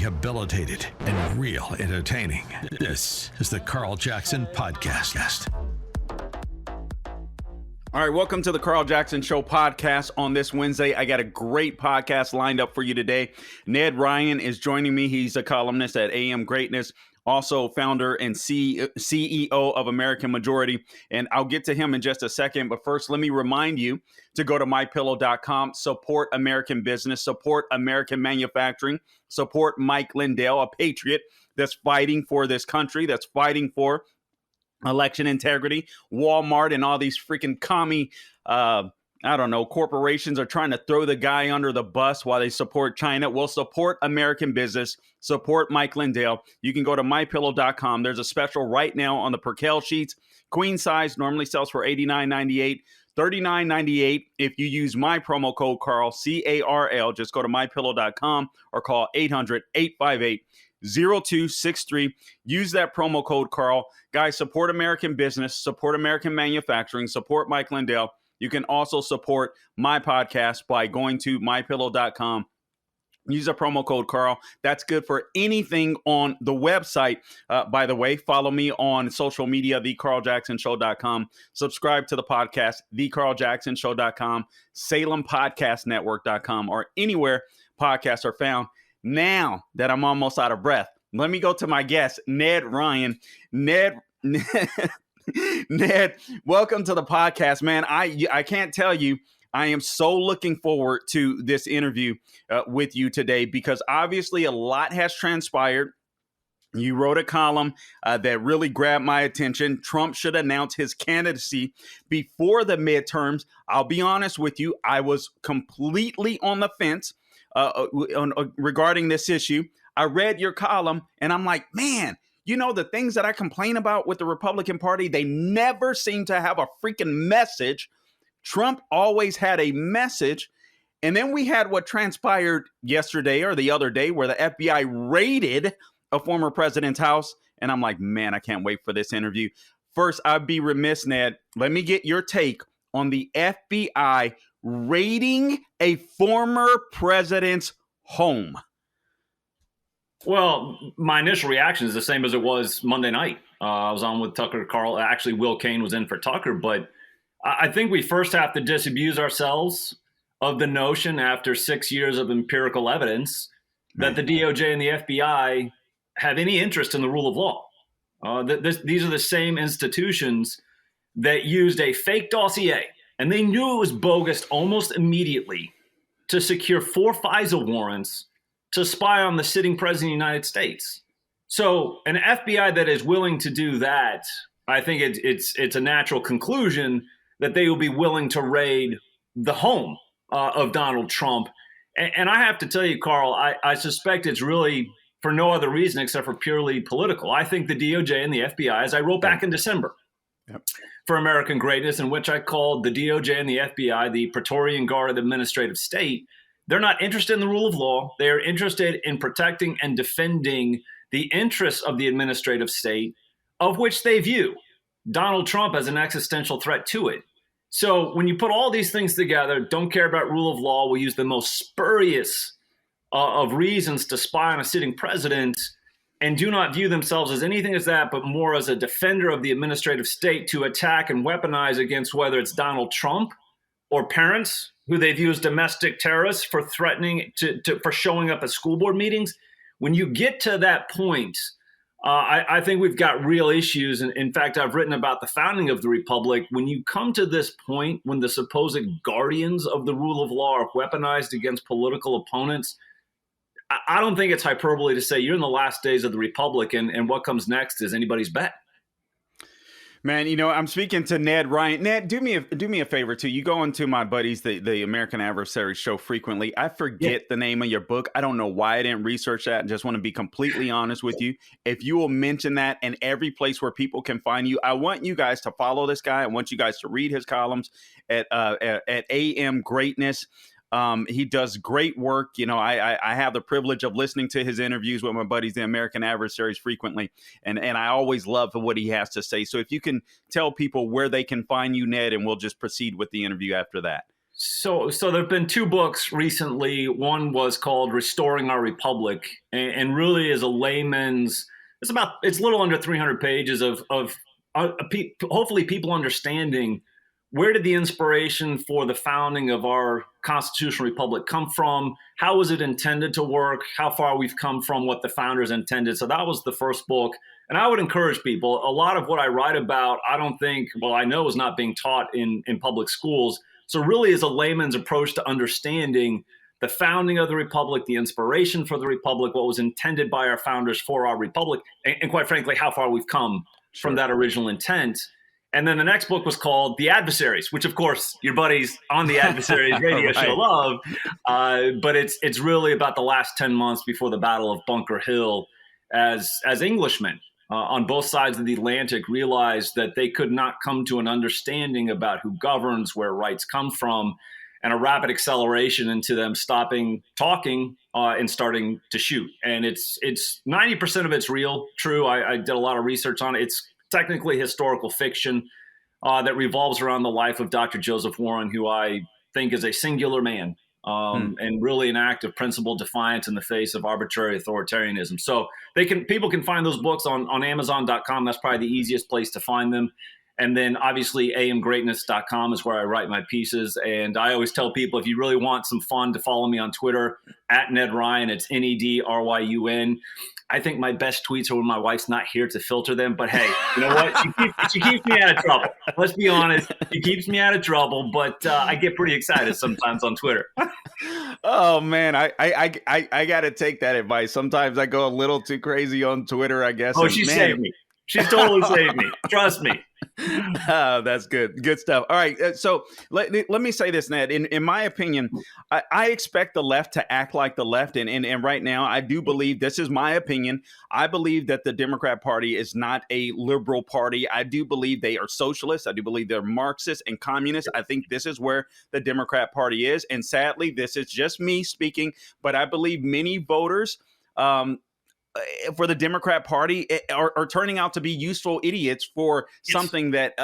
rehabilitated, and real entertaining. This is the Carl Jackson Podcast. All right, welcome to the Carl Jackson Show podcast on this Wednesday. I got a great podcast lined up for you today. Ned Ryun is joining me. He's a columnist at AM Greatness, also founder and CEO of American Majority. And I'll get to him in just a second. But first, let me remind you to go to mypillow.com, support American business, support American manufacturing, support Mike Lindell, a patriot that's fighting for this country, that's fighting for election integrity. Walmart and all these freaking commie, corporations are trying to throw the guy under the bus while they support China. Well, support American business, support Mike Lindell. You can go to mypillow.com. There's a special right now on the Percale sheets. Queen size normally sells for $89.98. $39.98 if you use my promo code Carl, C-A-R-L. Just go to mypillow.com or call 800-858-0263. Use that promo code Carl. Guys, support American business, support American manufacturing, support Mike Lindell. You can also support my podcast by going to mypillow.com. Use a promo code Carl. That's good for anything on the website. By the way, follow me on social media, thecarljacksonshow.com. Subscribe to the podcast, thecarljacksonshow.com, salempodcastnetwork.com, or anywhere podcasts are found. Now that I'm almost out of breath, let me go to my guest, Ned Ryun. Ned, welcome to the podcast, man. I can't tell you, I am so looking forward to this interview with you today because obviously a lot has transpired. You wrote a column that really grabbed my attention. Trump should announce his candidacy before the midterms. I'll be honest with you, I was completely on the fence regarding this issue. I read your column and I'm like, man, you know, the things that I complain about with the Republican Party, they never seem to have a freaking message. Trump always had a message. And then we had what transpired yesterday or the other day where the FBI raided a former president's house. And I'm like, man, I can't wait for this interview. First, I'd be remiss, Ned. Let me get your take on the FBI raiding a former president's home. Well, my initial reaction is the same as it was Monday night. I was on with Tucker Carl. Actually, Will Cain was in for Tucker. But I think we first have to disabuse ourselves of the notion after 6 years of empirical evidence that the DOJ and the FBI have any interest in the rule of law. These are the same institutions that used a fake dossier, and they knew it was bogus almost immediately to secure 4 FISA warrants to spy on the sitting president of the United States. So an FBI that is willing to do that, I think it's a natural conclusion that they will be willing to raid the home of Donald Trump. And I have to tell you, Carl, I suspect it's really for no other reason except for purely political. I think the DOJ and the FBI, as I wrote back in December for American Greatness, in which I called the DOJ and the FBI the Praetorian Guard of the Administrative State, they're not interested in the rule of law. They are interested in protecting and defending the interests of the administrative state, of which they view Donald Trump as an existential threat to it. So when you put all these things together, don't care about rule of law, will use the most spurious of reasons to spy on a sitting president, and do not view themselves as anything as that, but more as a defender of the administrative state to attack and weaponize against whether it's Donald Trump or parents who they view as domestic terrorists for threatening for showing up at school board meetings. When you get to that point, I think we've got real issues. And in fact, I've written about the founding of the Republic. When you come to this point, when the supposed guardians of the rule of law are weaponized against political opponents, I don't think it's hyperbole to say you're in the last days of the Republic, and what comes next is anybody's bet. Man, you know, I'm speaking to Ned Ryun. Ned, do me a favor too. You go into my buddies, the American Adversary show frequently. I forget the name of your book. I don't know why I didn't research that. I just want to be completely honest with you. If you will mention that in every place where people can find you, I want you guys to follow this guy. I want you guys to read his columns at AM Greatness. He does great work. You know, I have the privilege of listening to his interviews with my buddies, the American Adversaries, frequently. And I always love what he has to say. So if you can tell people where they can find you, Ned, and we'll just proceed with the interview after that. So there have been two books recently. One was called Restoring Our Republic, and really is a layman's. It's a little under 300 pages of hopefully people understanding where did the inspiration for the founding of our constitutional republic come from? How was it intended to work? How far we've come from what the founders intended? So that was the first book. And I would encourage people, a lot of what I write about, I know is not being taught in public schools. So really is a layman's approach to understanding the founding of the republic, the inspiration for the republic, what was intended by our founders for our republic, and quite frankly, how far we've come from that original intent. And then the next book was called The Adversaries, which of course your buddies on The Adversaries radio show love. But it's really about the last 10 months before the Battle of Bunker Hill as Englishmen on both sides of the Atlantic realized that they could not come to an understanding about who governs, where rights come from, and a rapid acceleration into them stopping talking and starting to shoot. And it's 90% of it's real, true. I did a lot of research on it. It's technically historical fiction that revolves around the life of Dr. Joseph Warren, who I think is a singular man and really an act of principled defiance in the face of arbitrary authoritarianism. So people can find those books on Amazon.com. That's probably the easiest place to find them. And then obviously amgreatness.com is where I write my pieces. And I always tell people, if you really want some fun, to follow me on Twitter at Ned Ryan. It's NEDRYUN. I think my best tweets are when my wife's not here to filter them. But hey, you know what? She keeps me out of trouble. Let's be honest. She keeps me out of trouble. But I get pretty excited sometimes on Twitter. Oh, man. I got to take that advice. Sometimes I go a little too crazy on Twitter, I guess. Oh, she saved me. She's totally saved me. Trust me. Oh, that's good. Good stuff. All right. So let me say this, Ned. In my opinion, I expect the left to act like the left. And right now, I do believe, this is my opinion, I believe that the Democrat Party is not a liberal party. I do believe they are socialists. I do believe they're Marxists and communists. I think this is where the Democrat Party is. And sadly, this is just me speaking, but I believe many voters for the Democrat Party are turning out to be useful idiots for something that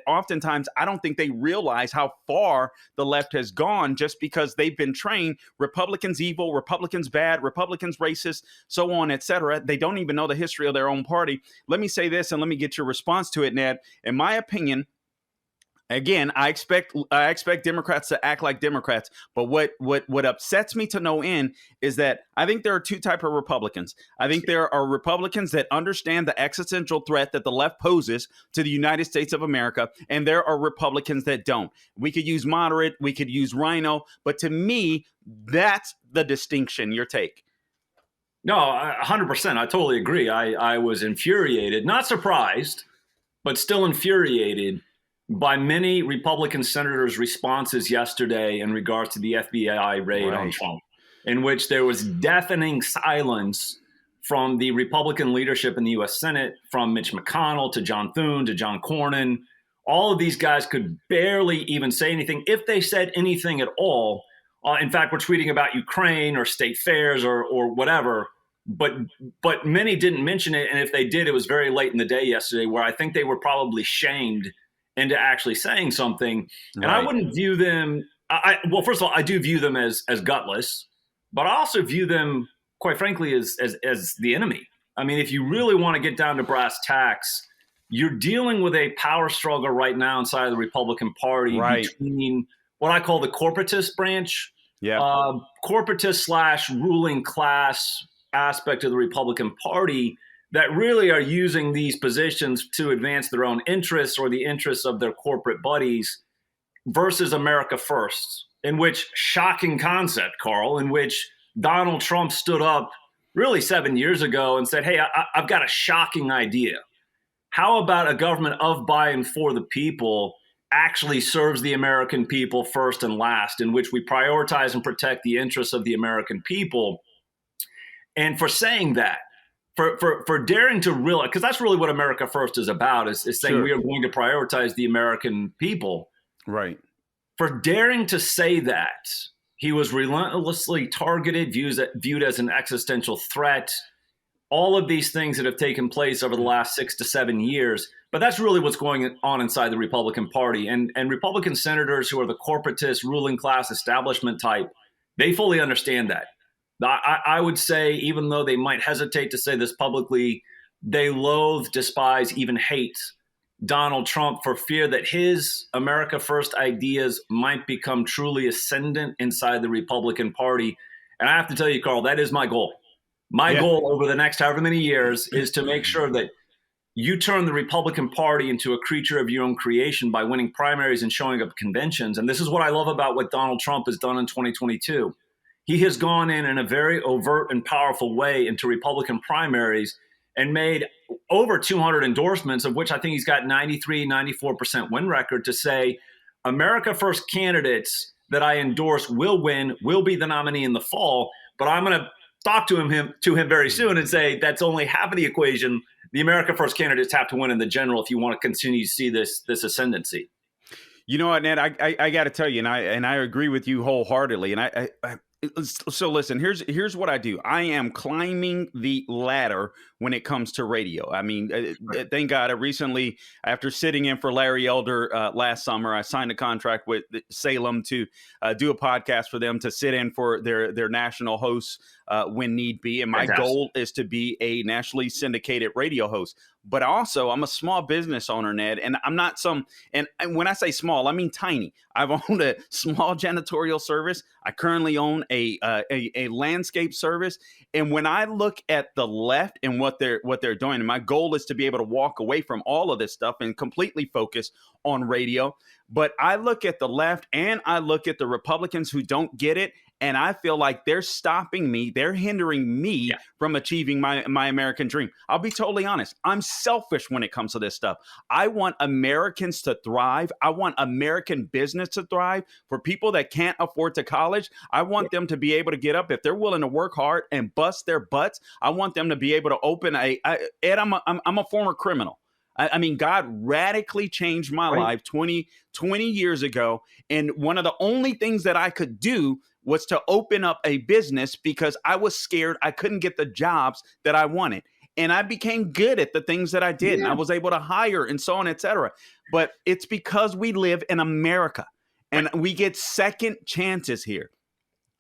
oftentimes I don't think they realize how far the left has gone, just because they've been trained Republicans evil, Republicans bad, Republicans racist, so on, etc. They don't even know the history of their own party. Let me say this and let me get your response to it, Ned. In my opinion, again, I expect Democrats to act like Democrats, but what upsets me to no end is that I think there are two types of Republicans. I think there are Republicans that understand the existential threat that the left poses to the United States of America, and there are Republicans that don't. We could use moderate, we could use rhino, but to me, that's the distinction. Your take? No, 100%. I totally agree. I was infuriated, not surprised, but still infuriated by many Republican senators' responses yesterday in regards to the FBI raid on Trump, in which there was deafening silence from the Republican leadership in the U.S. Senate, from Mitch McConnell to John Thune to John Cornyn. All of these guys could barely even say anything, if they said anything at all. In fact, we're tweeting about Ukraine or state fairs or whatever, but many didn't mention it. And if they did, it was very late in the day yesterday, where I think they were probably shamed into actually saying something. And I wouldn't view them, well, first of all, I do view them as gutless, but I also view them, quite frankly, as the enemy. I mean, if you really want to get down to brass tacks, you're dealing with a power struggle right now inside of the Republican Party between what I call the corporatist branch, corporatist / ruling class aspect of the Republican Party, that really are using these positions to advance their own interests or the interests of their corporate buddies, versus America First, in which, shocking concept, Carl, in which Donald Trump stood up really 7 years ago and said, hey, I've got a shocking idea. How about a government of, by, and for the people actually serves the American people first and last, in which we prioritize and protect the interests of the American people? And for saying that, for daring to realize, because that's really what America First is about, is saying we are going to prioritize the American people. Right. For daring to say that, he was relentlessly targeted, viewed as an existential threat. all of these things that have taken place over the last 6 to 7 years. But that's really what's going on inside the Republican Party. And Republican senators who are the corporatist, ruling class, establishment type, they fully understand that. I would say, even though they might hesitate to say this publicly, they loathe, despise, even hate Donald Trump for fear that his America First ideas might become truly ascendant inside the Republican Party. And I have to tell you, Carl, that is my goal. My goal over the next however many years is to make sure that you turn the Republican Party into a creature of your own creation by winning primaries and showing up at conventions. And this is what I love about what Donald Trump has done in 2022. He has gone in a very overt and powerful way into Republican primaries and made over 200 endorsements, of which I think he's got 93, 94% win record, to say America First candidates that I endorse will win, will be the nominee in the fall. But I'm going to talk to him very soon and say that's only half of the equation. The America First candidates have to win in the general if you want to continue to see this ascendancy. You know what, Ned? I got to tell you, and I agree with you wholeheartedly. And so listen, here's what I do. I am climbing the ladder when it comes to radio. I mean, thank God, I recently, after sitting in for Larry Elder last summer, I signed a contract with Salem to do a podcast for them, to sit in for their national hosts when need be. And my goal is to be a nationally syndicated radio host. But also, I'm a small business owner, Ned, and I'm not and when I say small, I mean tiny. I've owned a small janitorial service. I currently own a landscape service. And when I look at the left and what they're doing, and my goal is to be able to walk away from all of this stuff and completely focus on radio. But I look at the left and I look at the Republicans who don't get it. And I feel like they're stopping me. They're hindering me from achieving my American dream. I'll be totally honest. I'm selfish when it comes to this stuff. I want Americans to thrive. I want American business to thrive. For people that can't afford to college, I want them to be able to get up. If they're willing to work hard and bust their butts, I want them to be able to open Ed, I'm a former criminal. I mean, God radically changed my life 20 years ago. And one of the only things that I could do was to open up a business because I was scared I couldn't get the jobs that I wanted. And I became good at the things that I did. And I was able to hire and so on, et cetera. But it's because we live in America and we get second chances here.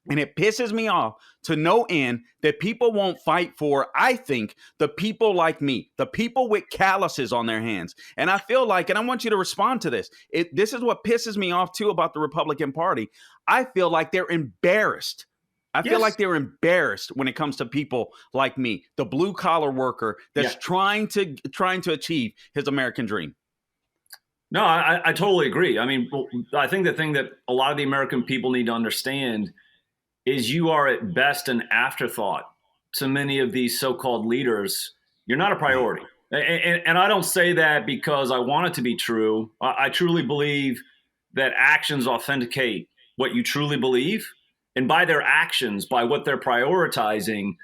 And it pisses me off to no end that people won't fight for, I think, the people like me, the people with calluses on their hands. And I feel like, and I want you to respond to this, this is what pisses me off, too, about the Republican Party. I feel like they're embarrassed. I feel like they're embarrassed when it comes to people like me, the blue collar worker that's trying to achieve his American dream. No, I totally agree. I mean, I think the thing that a lot of the American people need to understand is you are at best an afterthought to many of these so-called leaders. You're not a priority. And I don't say that because I want it to be true. I truly believe that actions authenticate what you truly believe. And by their actions, by what they're prioritizing,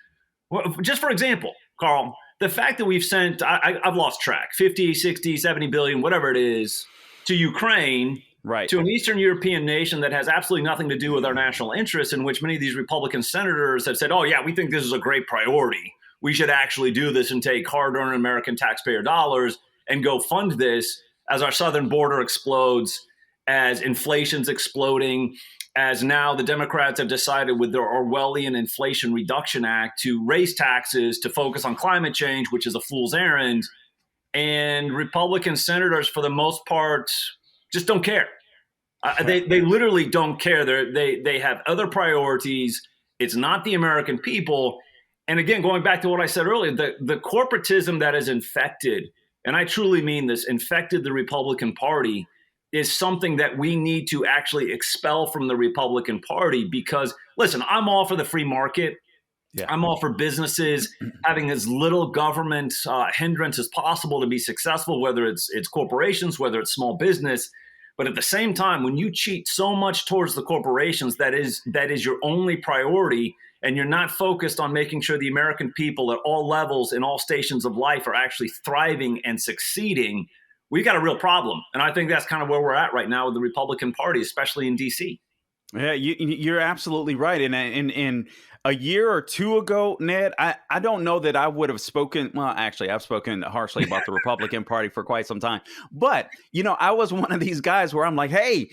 just for example, Carl, the fact that we've sent, I've lost track, 50, 60, 70 billion, whatever it is, to Ukraine, to an Eastern European nation that has absolutely nothing to do with our national interests, in which many of these Republican senators have said, oh, yeah, we think this is a great priority. We should actually do this and take hard-earned American taxpayer dollars and go fund this as our southern border explodes, as inflation's exploding, as now the Democrats have decided with their Orwellian Inflation Reduction Act to raise taxes to focus on climate change, which is a fool's errand. And Republican senators, for the most part, just don't care. They literally don't care. They have other priorities. It's not the American people. And again, going back to what I said earlier, the corporatism that is infected, and I truly mean this, infected the Republican Party, is something that we need to actually expel from the Republican Party. Because, listen, I'm all for the free market. I'm all for businesses having as little government hindrance as possible to be successful, whether it's corporations, whether it's small business. But at the same time, when you cheat so much towards the corporations, that is your only priority, and you're not focused on making sure the American people at all levels in all stations of life are actually thriving and succeeding, we've got a real problem. And I think that's kind of where we're at right now with the Republican Party, especially in D.C. Yeah, you're absolutely right. And a year or two ago, Ned, I don't know that I would have spoken. Well, actually, I've spoken harshly about the Republican Party for quite some time. But, I was one of these guys where I'm like, hey,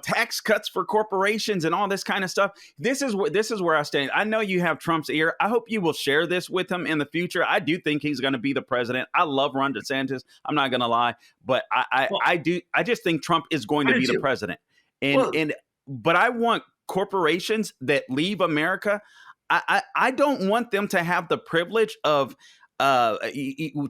tax cuts for corporations and all this kind of stuff. This is where I stand. I know you have Trump's ear. I hope you will share this with him in the future. I do think he's going to be the president. I love Ron DeSantis. I'm not going to lie. But I just think Trump is going to be the president. But I want corporations that leave America. I don't want them to have the privilege of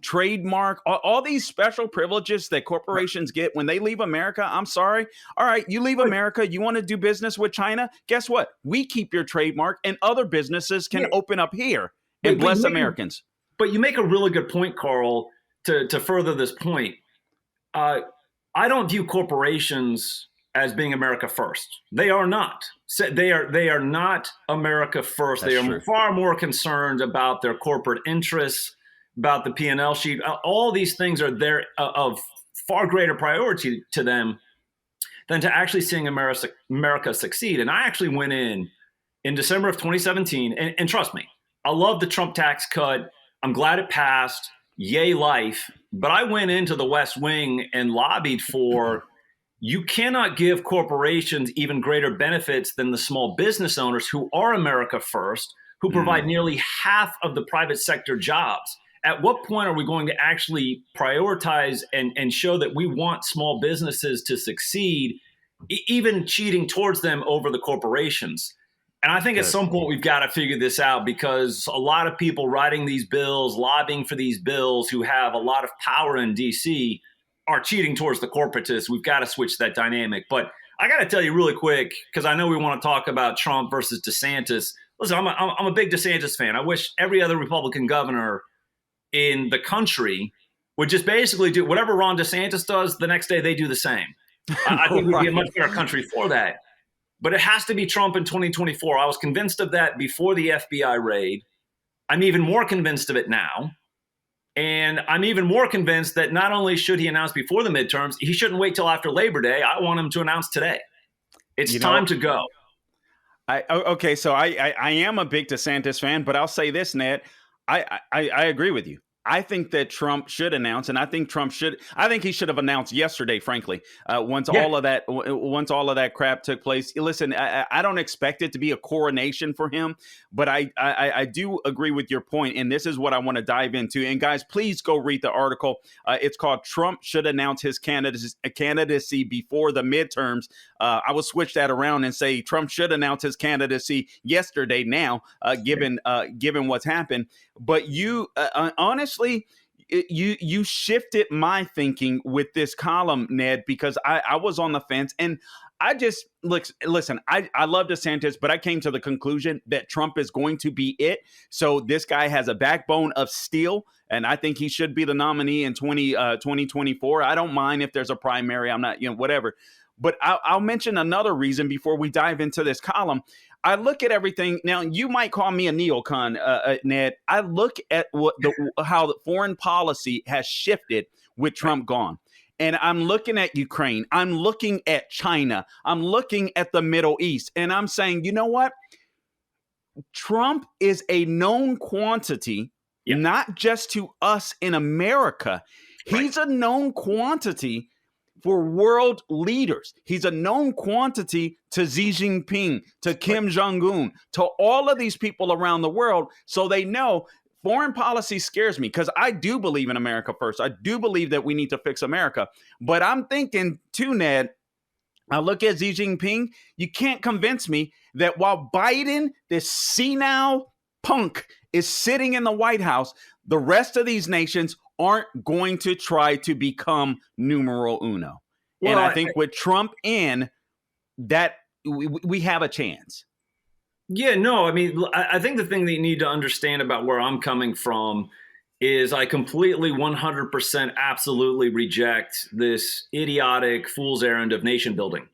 trademark, all these special privileges that corporations get when they leave America. I'm sorry. All right, you leave America, you want to do business with China. Guess what? We keep your trademark and other businesses can open up here and bless Americans. But you make a really good point, Carl, to further this point. I don't view corporations as being America first. They are not. They are not America first. That's true. Far more concerned about their corporate interests, about the P&L sheet. All these things are there of far greater priority to them than to actually seeing America succeed. And I actually went in December of 2017, and trust me, I love the Trump tax cut. I'm glad it passed. Yay life. But I went into the West Wing and lobbied for you cannot give corporations even greater benefits than the small business owners who are America first, who provide nearly half of the private sector jobs. At what point are we going to actually prioritize and show that we want small businesses to succeed, even cheating towards them over the corporations? And I think at some point we've got to figure this out, because a lot of people writing these bills, lobbying for these bills, who have a lot of power in D.C., are cheating towards the corporatists. We've got to switch that dynamic. But I got to tell you really quick, because I know we want to talk about Trump versus DeSantis. Listen, I'm a big DeSantis fan. I wish every other Republican governor in the country would just basically do whatever Ron DeSantis does, the next day they do the same. I think we'd be a much better country for that. But it has to be Trump in 2024. I was convinced of that before the FBI raid. I'm even more convinced of it now. And I'm even more convinced that not only should he announce before the midterms, he shouldn't wait till after Labor Day. I want him to announce today. It's time to go. So I am a big DeSantis fan, but I'll say this, Ned. I agree with you. I think that Trump should announce, and I think he should have announced yesterday, frankly, once all of that crap took place. Listen, I don't expect it to be a coronation for him, but I do agree with your point, and this is what I want to dive into. And guys, please go read the article. It's called "Trump Should Announce His Candidacy Before the Midterms." I will switch that around and say Trump should announce his candidacy yesterday now, given what's happened. But you honestly, you shifted my thinking with this column, Ned, because I was on the fence, and I just listen. I love DeSantis, but I came to the conclusion that Trump is going to be it. So this guy has a backbone of steel, and I think he should be the nominee in 2024. I don't mind if there's a primary. I'm not, whatever. But I'll mention another reason before we dive into this column. I look at everything. Now, you might call me a neocon, Ned. I look at how the foreign policy has shifted with Trump gone. And I'm looking at Ukraine. I'm looking at China. I'm looking at the Middle East. And I'm saying, you know what? Trump is a known quantity, not just to us in America. He's a known quantity for world leaders. He's a known quantity to Xi Jinping, to Kim Jong-un, to all of these people around the world. So they know foreign policy scares me, because I do believe in America first. I do believe that we need to fix America. But I'm thinking too, Ned, I look at Xi Jinping. You can't convince me that while Biden, this senile punk, is sitting in the White House, the rest of these nations aren't going to try to become numero uno. Well, and I think with Trump in, that we have a chance. Yeah, no, I mean, I think the thing that you need to understand about where I'm coming from is I completely 100% absolutely reject this idiotic fool's errand of nation building.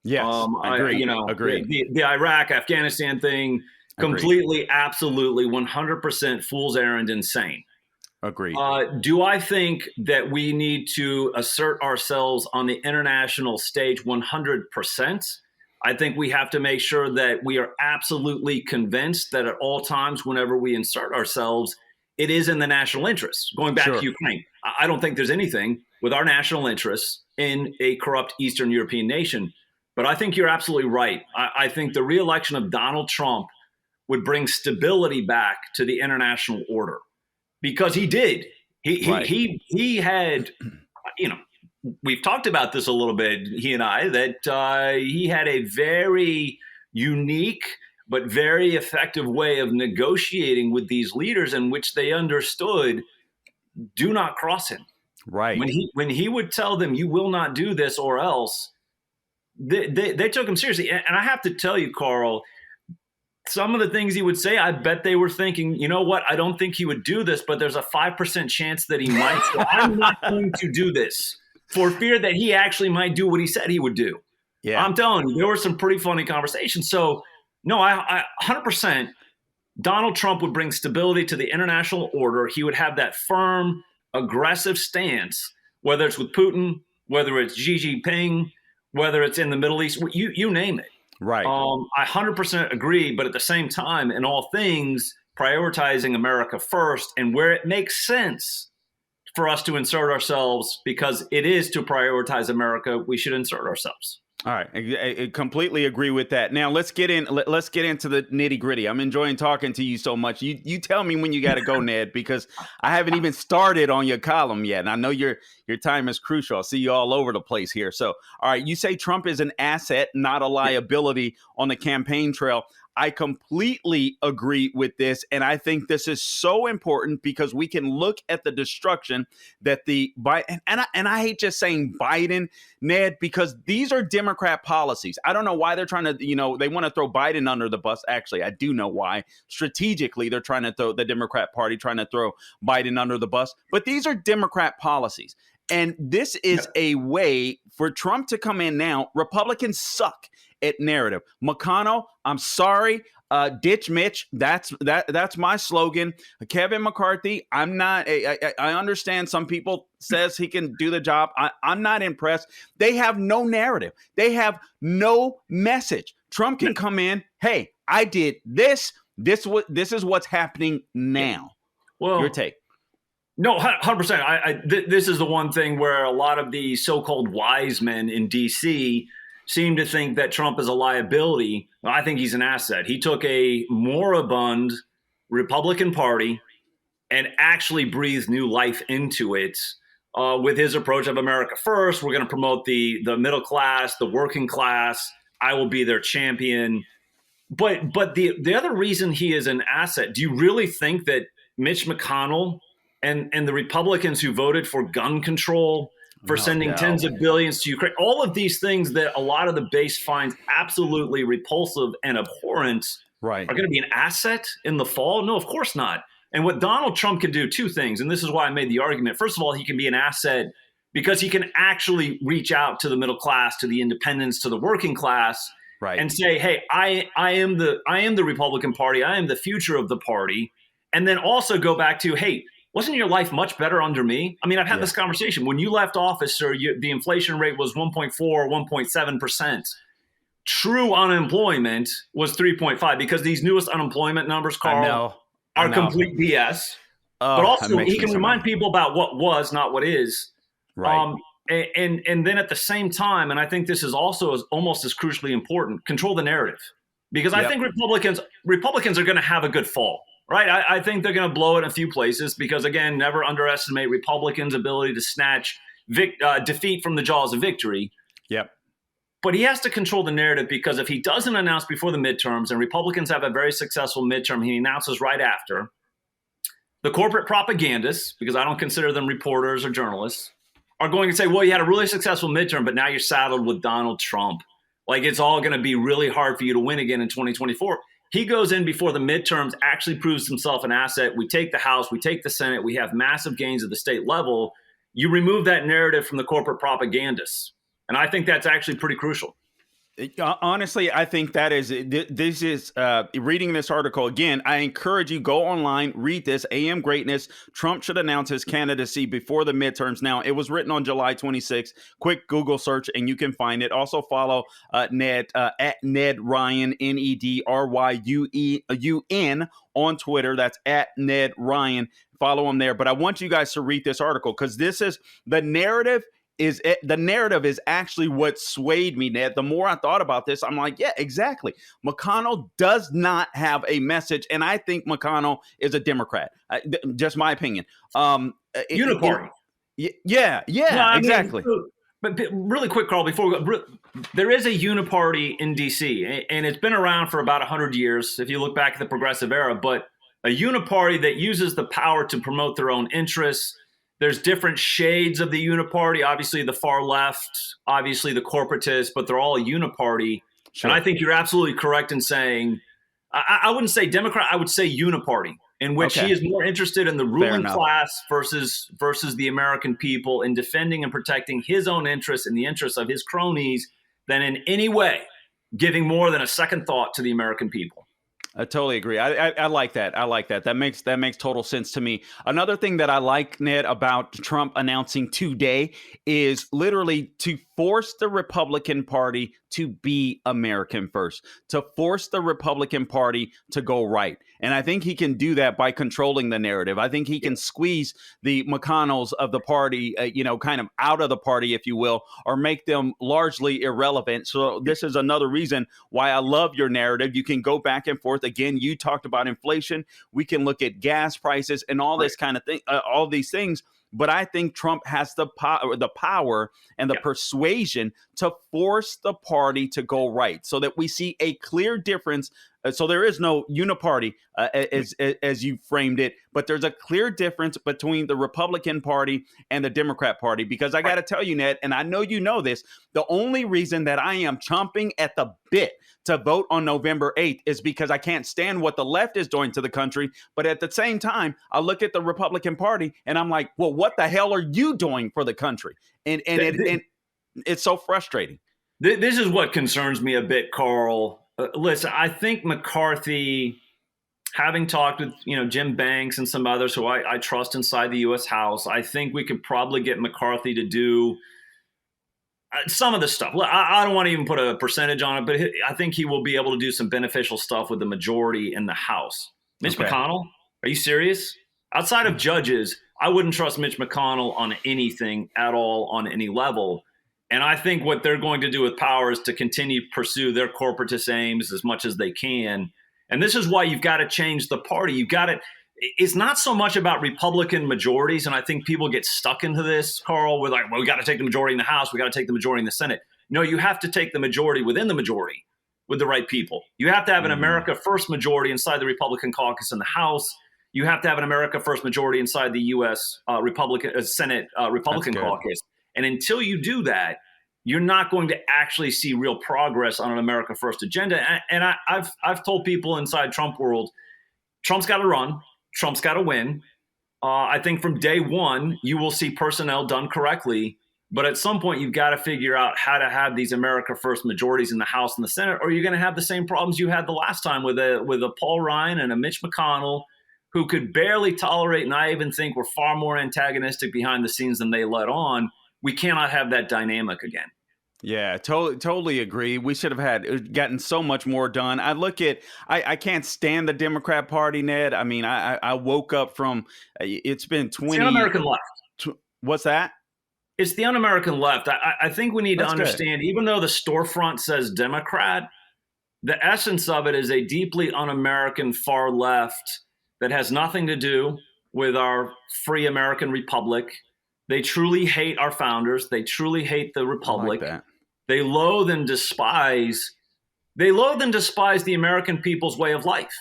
Yes, agree. Agree. The Iraq, Afghanistan thing, completely, absolutely 100% fool's errand insane. Agreed. Do I think that we need to assert ourselves on the international stage 100%? I think we have to make sure that we are absolutely convinced that at all times, whenever we insert ourselves, it is in the national interest. Going back to Ukraine, I don't think there's anything with our national interests in a corrupt Eastern European nation. But I think you're absolutely right. I think the reelection of Donald Trump would bring stability back to the international order, because he did. He had, we've talked about this a little bit, he and I, that he had a very unique but very effective way of negotiating with these leaders, in which they understood, do not cross him. Right. When he would tell them, you will not do this or else, they took him seriously. And I have to tell you, Carl, some of the things he would say, I bet they were thinking, you know what, I don't think he would do this, but there's a 5% chance that he might. So I'm not going to do this, for fear that he actually might do what he said he would do. Yeah. I'm telling you, there were some pretty funny conversations. So, no, I 100%, Donald Trump would bring stability to the international order. He would have that firm, aggressive stance, whether it's with Putin, whether it's Xi Jinping, whether it's in the Middle East, you name it. Right. I 100% agree, but at the same time, in all things, prioritizing America first, and where it makes sense for us to insert ourselves, because it is to prioritize America, we should insert ourselves. All right. I completely agree with that. Now let's get into the nitty gritty. I'm enjoying talking to you so much. You tell me when you got to go, Ned, because I haven't even started on your column yet. And I know your time is crucial. I see you all over the place here. So, all right. You say Trump is an asset, not a liability on the campaign trail. I completely agree with this. And I think this is so important, because we can look at the destruction that the Biden, and I hate just saying Biden, Ned, because these are Democrat policies. I don't know why they're trying to, they want to throw Biden under the bus. Actually, I do know why. Strategically, they're trying to throw the Democrat Party, trying to throw Biden under the bus. But these are Democrat policies. And this is a way for Trump to come in now. Republicans suck at narrative. McConnell, I'm sorry. Ditch Mitch. That's my slogan. Kevin McCarthy, I'm not. I understand some people says he can do the job. I'm not impressed. They have no narrative. They have no message. Trump can come in. Hey, I did this. This is what's happening now. Well, your take. No, 100%. This is the one thing where a lot of the so-called wise men in D.C. seem to think that Trump is a liability. I think he's an asset. He took a moribund Republican Party and actually breathed new life into it with his approach of America first. We're going to promote the middle class, the working class. I will be their champion. But the other reason he is an asset, do you really think that Mitch McConnell and the Republicans who voted for gun control, for sending tens of billions to Ukraine, all of these things that a lot of the base finds absolutely repulsive and abhorrent, are going to be an asset in the fall? No, of course not. And what Donald Trump can do, two things, and this is why I made the argument. First of all, he can be an asset because he can actually reach out to the middle class, to the independents, to the working class, and say, hey, I am the Republican Party. I am the future of the party. And then also go back to, hey, wasn't your life much better under me? I mean, I've had this conversation. When you left office, sir, the inflation rate was 1.4, 1.7%. True unemployment was 3.5, because these newest unemployment numbers, Carl, are complete BS. But also, he can remind people about what was, not what is. And then at the same time, and I think this is also almost as crucially important, control the narrative. Because I think Republicans are going to have a good fall. Right. I think they're going to blow it in a few places because, again, never underestimate Republicans' ability to snatch defeat from the jaws of victory. Yep. But he has to control the narrative, because if he doesn't announce before the midterms, and Republicans have a very successful midterm, he announces right after, the corporate propagandists, because I don't consider them reporters or journalists, are going to say, well, you had a really successful midterm, but now you're saddled with Donald Trump. Like, it's all going to be really hard for you to win again in 2024. He goes in before the midterms, actually proves himself an asset. We take the House, we take the Senate, we have massive gains at the state level. You remove that narrative from the corporate propagandists. And I think that's actually pretty crucial. Honestly, I think that is this is reading this article again. I encourage you, go online, read this. AM Greatness. Trump should announce his candidacy before the midterms. Now, it was written on July 26th. Quick Google search and you can find it. Also follow Ned at Ned Ryan, NEDRYUEUN on Twitter. That's at Ned Ryan. Follow him there. But I want you guys to read this article because this is the narrative. The narrative is actually what swayed me, Ned. The more I thought about this, I'm like, yeah, exactly. McConnell does not have a message, and I think McConnell is a Democrat. Just my opinion. Uniparty. Yeah, No, exactly. But really quick, Carl, before we go, there is a uniparty in D.C., and it's been around for about 100 years, if you look back at the progressive era, but a uniparty that uses the power to promote their own interests. There's different shades of the uniparty, obviously the far left, obviously the corporatists, but they're all a uniparty. Sure. And I think you're absolutely correct in saying, I wouldn't say Democrat, I would say uniparty, in which he is more interested in the ruling class versus the American people, in defending and protecting his own interests and the interests of his cronies, than in any way giving more than a second thought to the American people. I totally agree. I like that. I like that. That makes total sense to me. Another thing that I like, Ned, about Trump announcing today is literally to force the Republican Party to be American first, to force the Republican Party to go right. And I think he can do that by controlling the narrative. I think he can squeeze the McConnells of the party, kind of out of the party, if you will, or make them largely irrelevant. So this is another reason why I love your narrative. You can go back and forth. Again, you talked about inflation. We can look at gas prices and all this kind of thing, all these things. But I think Trump has the power and the persuasion to force the party to go right so that we see a clear difference. So there is no uniparty as you framed it, but there's a clear difference between the Republican Party and the Democrat Party. Because I got to tell you, Ned, and I know you know this, the only reason that I am chomping at the bit to vote on November 8th is because I can't stand what the left is doing to the country. But at the same time, I look at the Republican Party and I'm like, well, what the hell are you doing for the country? And it's so frustrating. This is what concerns me a bit, Carl. Listen, I think McCarthy, having talked with Jim Banks and some others who I trust inside the U.S. House, I think we could probably get McCarthy to do some of the stuff. I don't want to even put a percentage on it, but I think he will be able to do some beneficial stuff with the majority in the House. Mitch McConnell, are you serious? Outside of judges, I wouldn't trust Mitch McConnell on anything at all on any level. And I think what they're going to do with power is to continue to pursue their corporatist aims as much as they can. And this is why you've got to change the party. It's not so much about Republican majorities. And I think people get stuck into this, Carl, with we got to take the majority in the House. We got to take the majority in the Senate. No, you have to take the majority within the majority with the right people. You have to have an America First majority inside the Republican caucus in the House. You have to have an America First majority inside the U.S. Senate Republican caucus. And until you do that, you're not going to actually see real progress on an America First agenda. And I've told people inside Trump world, Trump's got to run. Trump's got to win. I think from day one, you will see personnel done correctly. But at some point, you've got to figure out how to have these America First majorities in the House and the Senate, or you're going to have the same problems you had the last time with a Paul Ryan and a Mitch McConnell, who could barely tolerate, and I even think were far more antagonistic behind the scenes than they let on. We cannot have that dynamic again. Yeah, totally agree. We should have gotten so much more done. I can't stand the Democrat Party, Ned. I mean, I woke up from, it's been 20. It's the un-American left. What's that? It's the un-American left. I think we need to understand, even though the storefront says Democrat, the essence of it is a deeply un-American far left that has nothing to do with our free American republic. They truly hate our founders. They truly hate the republic. Like that. They loathe and despise the American people's way of life.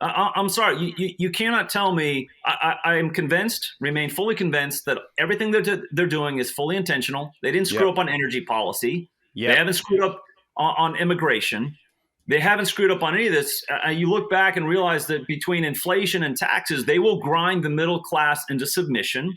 I'm sorry, you cannot tell me. I am convinced, remain fully convinced, that everything they're doing is fully intentional. They didn't screw up on energy policy. They haven't screwed up on immigration. They haven't screwed up on any of this. You look back and realize that between inflation and taxes, they will grind the middle class into submission.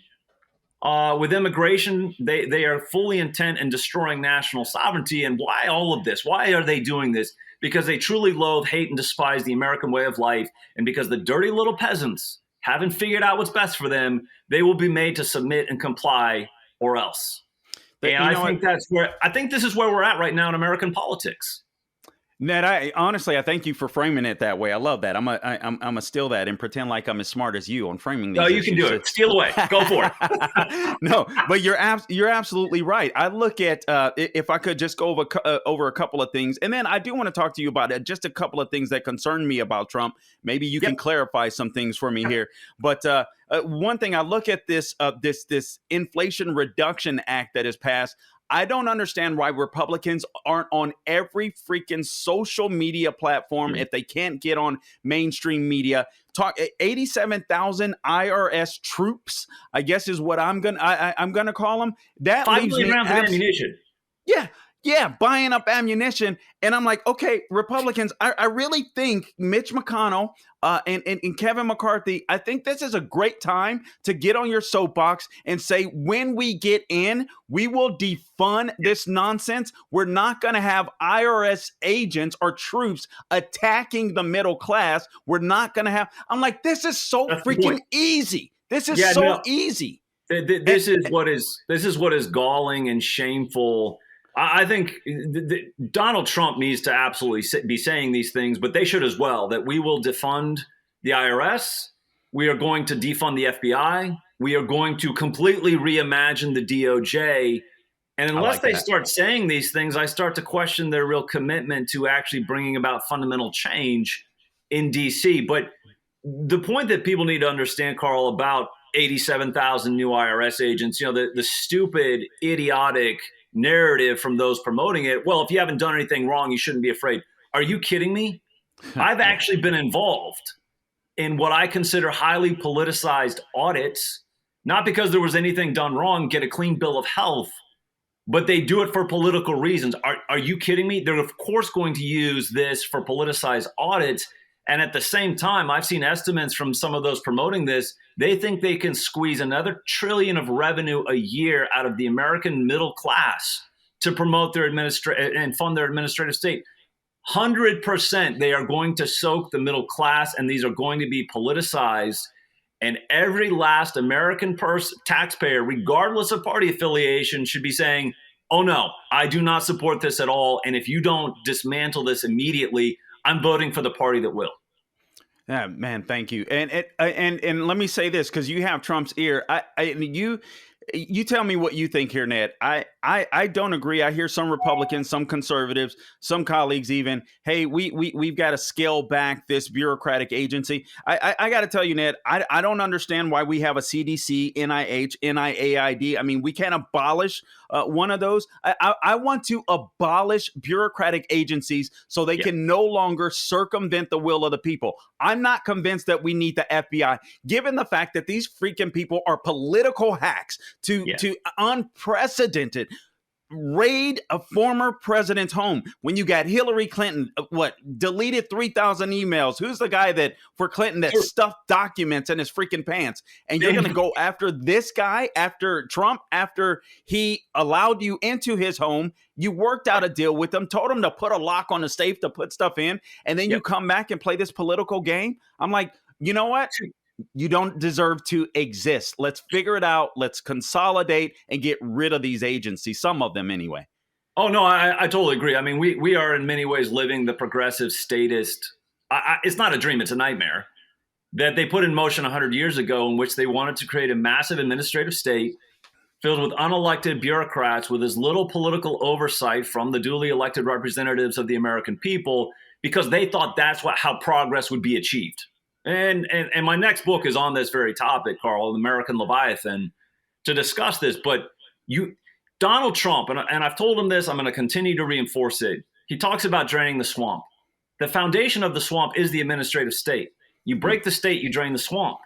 With immigration, they are fully intent in destroying national sovereignty. And why all of this? Why are they doing this? Because they truly loathe, hate, and despise the American way of life. And because the dirty little peasants haven't figured out what's best for them, they will be made to submit and comply or else. And I think this is where we're at right now in American politics. Ned, I thank you for framing it that way. I love that. I'm a steal that and pretend like I'm as smart as you on framing these. No, you can do it. Steal away. Go for it. No, but you're absolutely right. I look at if I could just go over a couple of things, and then I do want to talk to you about just a couple of things that concern me about Trump. Maybe you can clarify some things for me here. But one thing, I look at this Inflation Reduction Act that is passed. I don't understand why Republicans aren't on every freaking social media platform if they can't get on mainstream media. Talk 87,000 IRS troops, I guess is what I'm gonna call them. That 5 million rounds of ammunition. Yeah, buying up ammunition. And I'm like, okay, Republicans, I really think Mitch McConnell and Kevin McCarthy, I think this is a great time to get on your soapbox and say, when we get in, we will defund this nonsense. We're not going to have IRS agents or troops attacking the middle class. We're not going to have, I'm like, this is so freaking easy. This is easy. This is what is galling and shameful. I think Donald Trump needs to absolutely be saying these things, but they should as well, that we will defund the IRS. We are going to defund the FBI. We are going to completely reimagine the DOJ. And unless they start saying these things, I start to question their real commitment to actually bringing about fundamental change in D.C. But the point that people need to understand, Carl, about 87,000 new IRS agents, the stupid, idiotic narrative from those promoting it. Well, if you haven't done anything wrong, you shouldn't be afraid. Are you kidding me? I've actually been involved in what I consider highly politicized audits, not because there was anything done wrong, get a clean bill of health, but they do it for political reasons. Are you kidding me? They're of course going to use this for politicized audits. And at the same time, I've seen estimates from some of those promoting this. They think they can squeeze another $1 trillion of revenue a year out of the American middle class to promote their and fund their administrative state. 100% they are going to soak the middle class, and these are going to be politicized. And every last American taxpayer, regardless of party affiliation, should be saying, oh no, I do not support this at all. And if you don't dismantle this immediately, I'm voting for the party that will. Yeah, man, thank you. And let me say this, because you have Trump's ear. You tell me what you think here, Ned. I don't agree. I hear some Republicans, some conservatives, some colleagues even, hey, we've got to scale back this bureaucratic agency. I got to tell you, Ned, I don't understand why we have a CDC, NIH, NIAID. I mean, we can't abolish one of those. I want to abolish bureaucratic agencies so they can no longer circumvent the will of the people. I'm not convinced that we need the FBI, given the fact that these freaking people are political hacks to unprecedented raid a former president's home when you got Hillary Clinton, deleted 3,000 emails. Who's the guy that for Clinton that stuffed documents in his freaking pants? And you're going to go after this guy, after Trump, after he allowed you into his home. You worked out a deal with him, told him to put a lock on the safe to put stuff in. And then you come back and play this political game. I'm like, you know what? You don't deserve to exist. Let's figure it out. Let's consolidate and get rid of these agencies, some of them anyway. Oh, no, I totally agree. I mean, we are in many ways living the progressive statist. It's not a dream. It's a nightmare that they put in motion 100 years ago, in which they wanted to create a massive administrative state filled with unelected bureaucrats with as little political oversight from the duly elected representatives of the American people, because they thought that's how progress would be achieved. And my next book is on this very topic, Carl, American Leviathan, to discuss this. But Donald Trump, and I've told him this, I'm going to continue to reinforce it. He talks about draining the swamp. The foundation of the swamp is the administrative state. You break the state, you drain the swamp.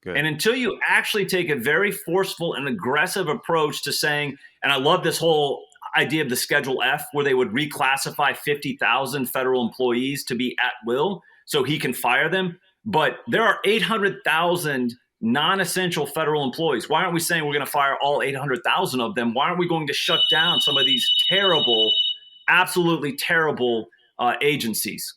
Good. And until you actually take a very forceful and aggressive approach to saying, and I love this whole idea of the Schedule F, where they would reclassify 50,000 federal employees to be at will so he can fire them. But there are 800,000 non-essential federal employees? Why aren't we saying we're going to fire all 800,000 of them? Why aren't we going to shut down some of these terrible, absolutely terrible agencies?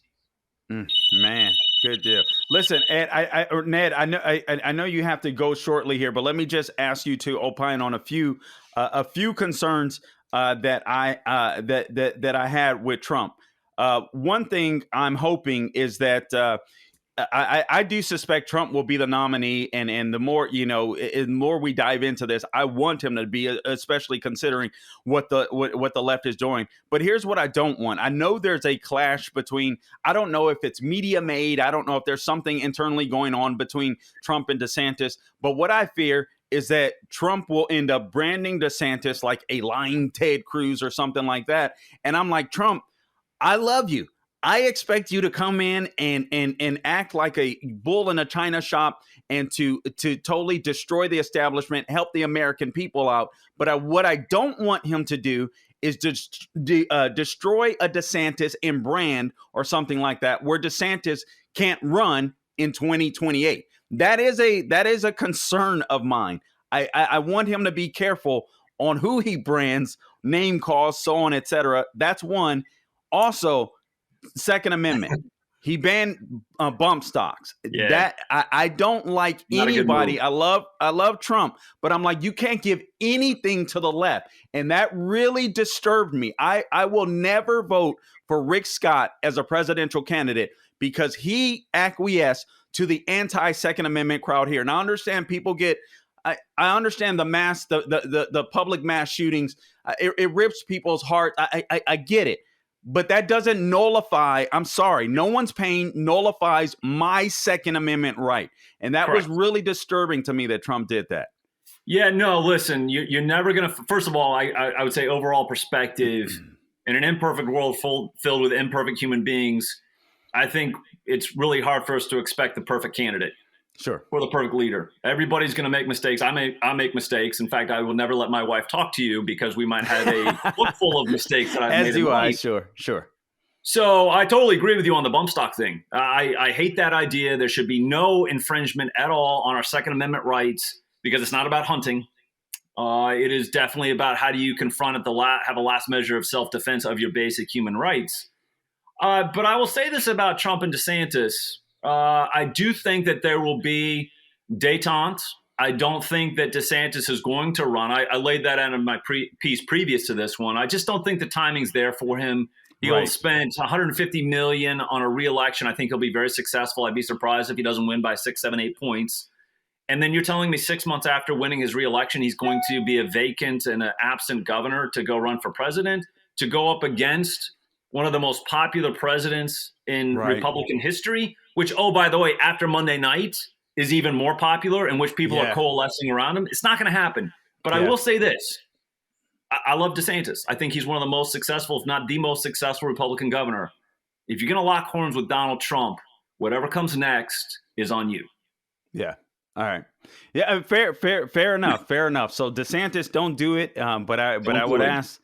Man, good deal. Listen, Ed, or Ned, I know you have to go shortly here, but let me just ask you to opine on a few concerns that I had with Trump. One thing I'm hoping is that I do suspect Trump will be the nominee, and the more the more we dive into this, I want him to be, especially considering what the left is doing. But here's what I don't want. I know there's a clash between. I don't know if it's media made. I don't know if there's something internally going on between Trump and DeSantis. But what I fear is that Trump will end up branding DeSantis like a lying Ted Cruz or something like that. And I'm like, Trump, I love you. I expect you to come in and act like a bull in a china shop and to totally destroy the establishment, help the American people out. But what I don't want him to do is destroy a DeSantis in brand or something like that, where DeSantis can't run in 2028. That is a concern of mine. I want him to be careful on who he brands, name calls, so on, etc. That's one. Also, Second Amendment. He banned bump stocks. Yeah. That I don't like anybody. I love Trump, but I'm like, you can't give anything to the left, and that really disturbed me. I will never vote for Rick Scott as a presidential candidate because he acquiesced to the anti-Second Amendment crowd here. And I understand people get. I understand the public mass shootings. It rips people's heart. I get it. But that doesn't nullify, I'm sorry, no one's pain nullifies my Second Amendment right. And that Correct. was really disturbing to me that Trump did that. Yeah, no, listen, you're never going to, first of all, I would say overall perspective, in an imperfect world filled with imperfect human beings, I think it's really hard for us to expect the perfect candidate. Sure. Or the perfect leader. Everybody's going to make mistakes. I make mistakes. In fact, I will never let my wife talk to you because we might have a book full of mistakes that I've made. As do I. Life. Sure. So I totally agree with you on the bump stock thing. I hate that idea. There should be no infringement at all on our Second Amendment rights because it's not about hunting. It is definitely about how do you confront have a last measure of self-defense of your basic human rights. But I will say this about Trump and DeSantis. I do think that there will be détente. I don't think that DeSantis is going to run. I laid that out in my piece previous to this one. I just don't think the timing's there for him. He'll spend $150 million on a re-election. I think he'll be very successful. I'd be surprised if he doesn't win by 6, 7, 8 points. And then you're telling me 6 months after winning his re-election, he's going to be a vacant and an absent governor to go run for president, to go up against one of the most popular presidents in Republican history, which, oh, by the way, after Monday night is even more popular and which people are coalescing around him. It's not going to happen. But I will say this. I love DeSantis. I think he's one of the most successful, if not the most successful Republican governor. If you're going to lock horns with Donald Trump, whatever comes next is on you. Yeah. All right. Yeah. Fair enough. Fair enough. So DeSantis, don't do it. But I would ask,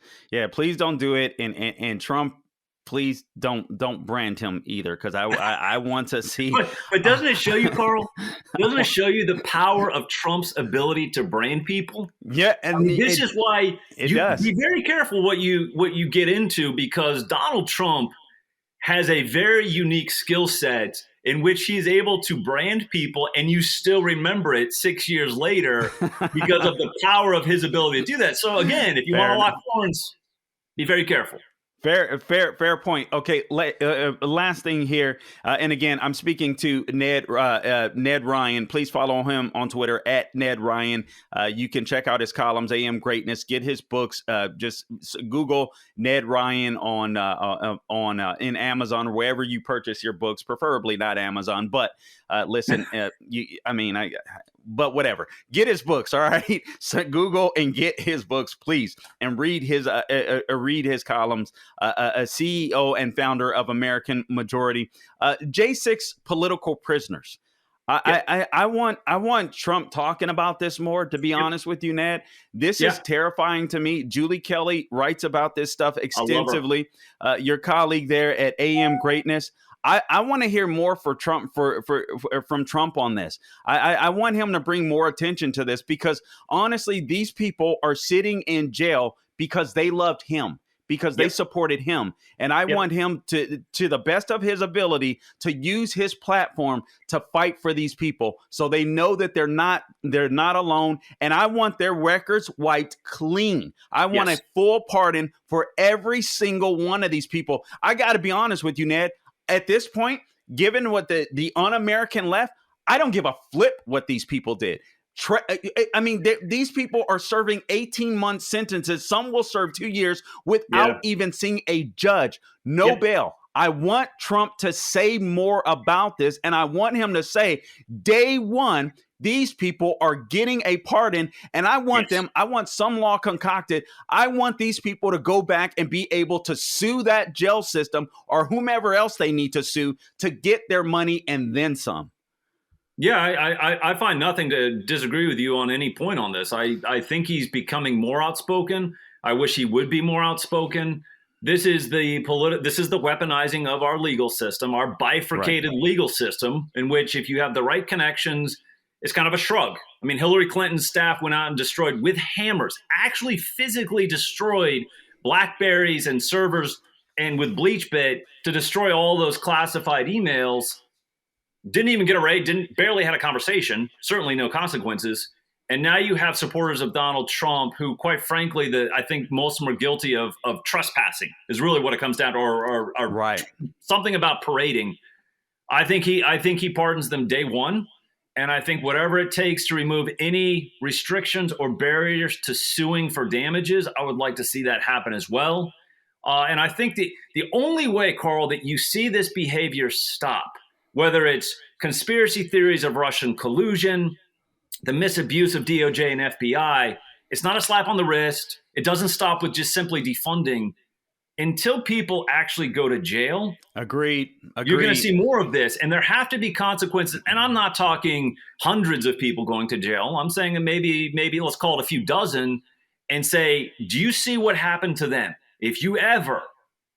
please don't do it. And Trump, please don't brand him either, because I want to see. But doesn't it show you, Carl? Doesn't it show you the power of Trump's ability to brand people? Yeah, and this is why you does. Be very careful what you get into, because Donald Trump has a very unique skill set in which he's able to brand people, and you still remember it 6 years later because of the power of his ability to do that. So again, if you want to lock horns, be very careful. Fair point. Okay, last thing here, and again, I'm speaking to Ned Ryun. Please follow him on Twitter at Ned Ryun. You can check out his columns, AM Greatness. Get his books. Just Google Ned Ryun on in Amazon or wherever you purchase your books. Preferably not Amazon, but listen, but whatever. Get his books. All right, so Google and get his books, please, and read his columns. A CEO and founder of American Majority. J6 political prisoners. I want Trump talking about this more, to be honest with you, Ned. This is terrifying to me. Julie Kelly writes about this stuff extensively. Your colleague there at AM Greatness. I want to hear more from Trump on this. I want him to bring more attention to this, because honestly, these people are sitting in jail because they loved him, because they supported him. And I want him to the best of his ability, to use his platform to fight for these people, so they know that they're not alone. And I want their records wiped clean. I want a full pardon for every single one of these people. I got to be honest with you, Ned. At this point, given what the un-American left, I don't give a flip what these people did. I mean, these people are serving 18-month sentences. Some will serve 2 years without even seeing a judge. No bail. I want Trump to say more about this, and I want him to say, day one, these people are getting a pardon, and I want I want some law concocted. I want these people to go back and be able to sue that jail system or whomever else they need to sue to get their money and then some. Yeah, I find nothing to disagree with you on any point on this. I think he's becoming more outspoken. I wish he would be more outspoken. This is the weaponizing of our legal system, our bifurcated legal system, in which if you have the right connections, it's kind of a shrug. I mean, Hillary Clinton's staff went out and destroyed with hammers, actually physically destroyed BlackBerries and servers, and with BleachBit to destroy all those classified emails. Didn't even get a raid, barely had a conversation, certainly no consequences. And now you have supporters of Donald Trump who, quite frankly, I think most of them are guilty of trespassing is really what it comes down to, or something about parading. I think he pardons them day one. And I think whatever it takes to remove any restrictions or barriers to suing for damages, I would like to see that happen as well. And I think the only way, Carl, that you see this behavior stop, whether it's conspiracy theories of Russian collusion, the misabuse of DOJ and FBI, it's not a slap on the wrist. It doesn't stop with just simply defunding. Until people actually go to jail, Agreed. You're going to see more of this, and there have to be consequences. And I'm not talking hundreds of people going to jail. I'm saying that maybe let's call it a few dozen, and say, do you see what happened to them? If you ever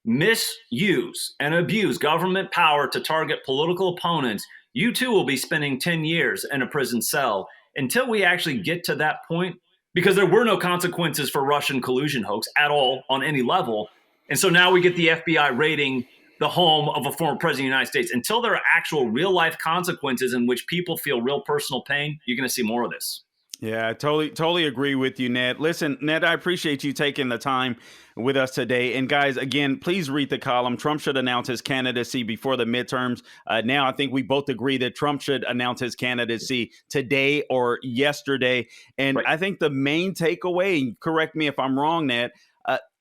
misuse and abuse government power to target political opponents, you too will be spending 10 years in a prison cell. Until we actually get to that point, because there were no consequences for Russian collusion hoax at all on any level. And so now we get the FBI raiding the home of a former president of the United States. Until there are actual real life consequences in which people feel real personal pain, you're going to see more of this. Yeah, I totally agree with you, Ned. Listen, Ned, I appreciate you taking the time with us today. And guys, again, please read the column. Trump should announce his candidacy before the midterms. Now, I think we both agree that Trump should announce his candidacy today or yesterday. And I think the main takeaway, correct me if I'm wrong, Ned,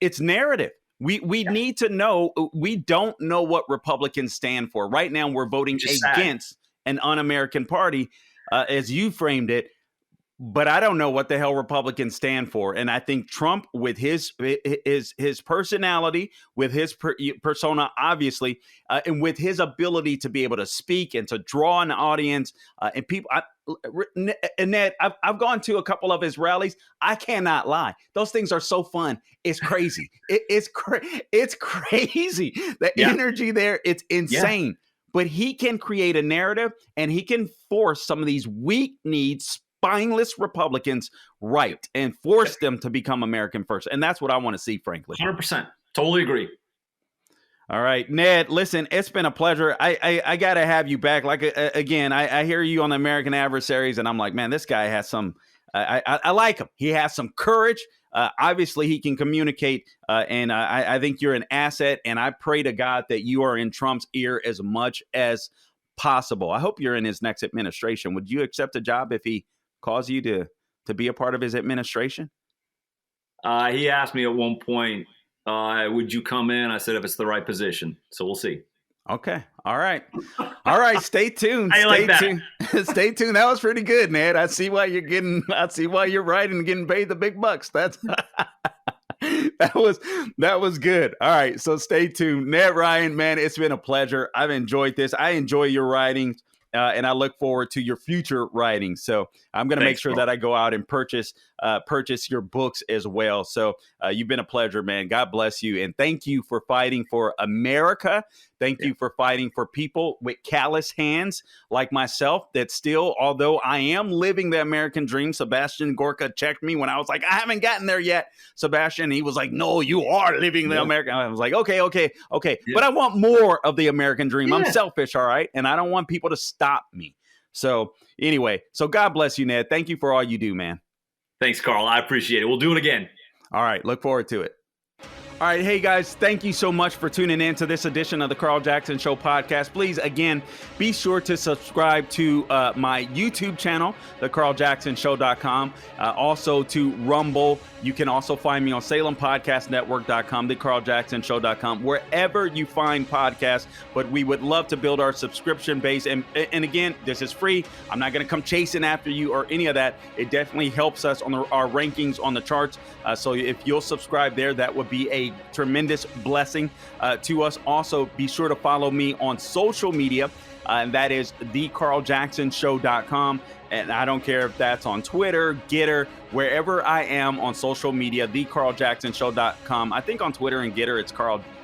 it's narrative. We need to know. We don't know what Republicans stand for. Right now, we're voting against an un-American party, as you framed it. But I don't know what the hell Republicans stand for. And I think Trump, with his personality, with his persona, obviously, and with his ability to be able to speak and to draw an audience and people. Ned, I've gone to a couple of his rallies. I cannot lie. Those things are so fun. It's crazy. It's crazy. The energy there, it's insane. Yeah. But he can create a narrative, and he can force some of these weak-kneed, spineless Republicans right and force them to become American first. And that's what I want to see, frankly. 100%. Totally agree. All right, Ned, listen, it's been a pleasure. I got to have you back. Like, again, I hear you on the American Adversaries, and I'm like, man, this guy has some, I like him. He has some courage. Obviously, he can communicate, and I think you're an asset, and I pray to God that you are in Trump's ear as much as possible. I hope you're in his next administration. Would you accept a job if he calls you to be a part of his administration? He asked me at one point, would you come in? I said, if it's the right position. So we'll see. Okay. All right. Stay tuned. Stay tuned. Stay tuned. That was pretty good, Ned. I see why you're writing and getting paid the big bucks. That's that was good. All right. So stay tuned. Ned Ryun, man, it's been a pleasure. I've enjoyed this. I enjoy your writings. and I look forward to your future writings. So I'm going to make sure that I go out and purchase your books as well. So you've been a pleasure, man. God bless you. And thank you for fighting for America. Thank you for fighting for people with callous hands like myself that still, although I am living the American dream, Sebastian Gorka checked me when I was like, I haven't gotten there yet, Sebastian. He was like, no, you are living the American. I was like, okay. Yeah. But I want more of the American dream. I'm selfish, all right? And I don't want people to stop me. So anyway, so God bless you, Ned. Thank you for all you do, man. Thanks, Carl. I appreciate it. We'll do it again. All right. Look forward to it. All right. Hey, guys, thank you so much for tuning in to this edition of the Carl Jackson Show podcast. Please, again, be sure to subscribe to my YouTube channel, thecarljacksonshow.com, also to Rumble. You can also find me on SalemPodcastNetwork.com, thecarljacksonshow.com, wherever you find podcasts. But we would love to build our subscription base. And again, this is free. I'm not going to come chasing after you or any of that. It definitely helps us on our rankings on the charts. So if you'll subscribe there, that would be a tremendous blessing to us. Also, be sure to follow me on social media, and that is thecarljacksonshow.com. And I don't care if that's on Twitter, Getter, wherever I am on social media, thecarljacksonshow.com. I think on Twitter and Getter, it's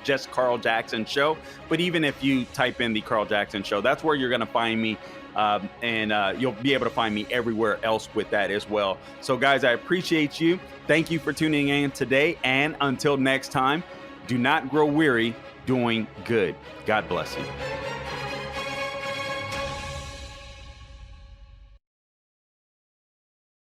just Carl Jackson Show. But even if you type in the Carl Jackson Show, that's where you're going to find me. And you'll be able to find me everywhere else with that as well. So, guys, I appreciate you. Thank you for tuning in today. And until next time, do not grow weary doing good. God bless you.